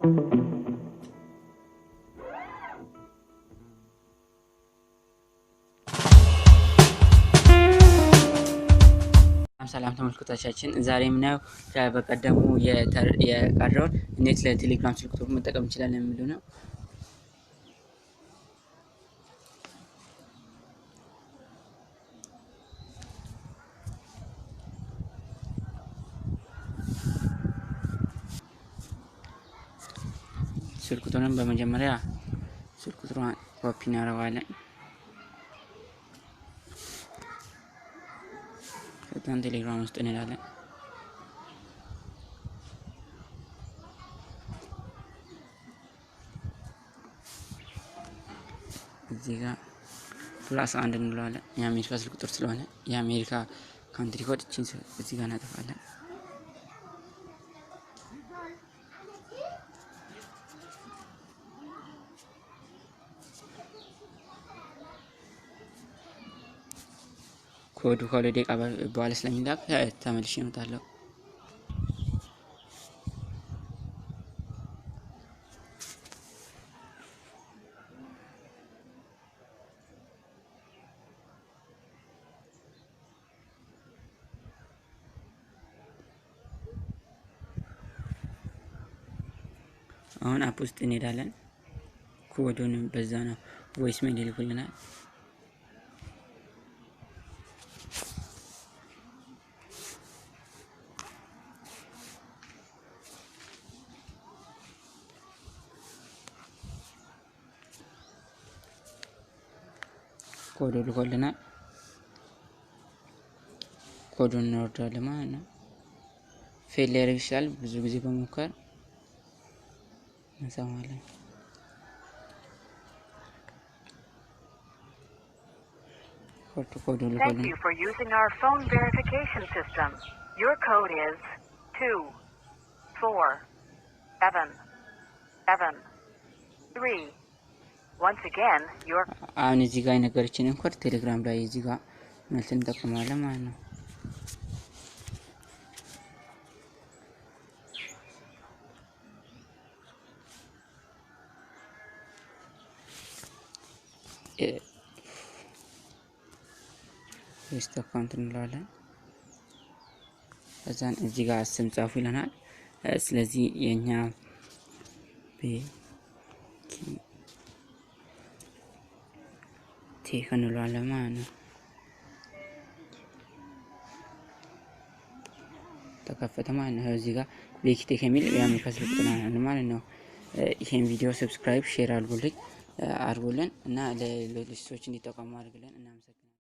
ሰላም ተመልካቾቻችን ዛሬ ምናየው በቀደሙ የቀረውን እንዴት ለቴሌግራም ስልክ ቁጥር መጠቀም እንችላለን የሚለው ነው። ስልክ ቁጥሩን በመጀመሪያ ስልክ ቁጥሩን ኮፒ እናደርጋለን። ከዛን ቴሌግራም ውስጥ እንላለን። እዚህ ጋር ፕላስ አንድ እንለዋለን። የአሜሪካ ስልክ ቁጥር ስለሆነ የአሜሪካ ካንትሪ ኮድ እዚህ ጋር እናጠፋለን። ኮዱ ከሁለት ደቂቃ በኋላ ስለሚላክ ተመልሼ እመጣለሁ። አሁን አፕ ውስጥ እንሄዳለን። ኮዱን በዛ ነው ቮይስ ሜል ይልኩልናል። ኮዱ ልኮልናል። ኮዱን እናወርዳለን ማለት ነው። ፌል ሊያደርግ ይችላል። ብዙ ጊዜ በመሞከር እንሰማለን። ኮዱ Thank you for using our phone verification system. Your code is 24773. Once again, your አሁን እዚህ ጋር የነገረችንን ኮድ ቴሌግራም ላይ እዚህ ጋር መልስ እንጠቀማለን ማለት ነው። ዌስት አካውንት እንላለን። ከዛን እዚህ ጋር ስም ጻፉ ይለናል። ስለዚህ የኛ ቤኪ ቴክ እንለዋለን ማለት ነው። ተከፈተ ማለት ነው። እዚህ ጋር ቤኪ ቴክ የሚል የአሜሪካ ስልክ ቁጥር ነው ማለት ነው። ይሄን ቪዲዮ ሰብስክራይብ ሼር አድርጉልን እና ለሌሎች ሰዎች እንዲጠቀሙ አድርጉልን። እናመሰግናለን።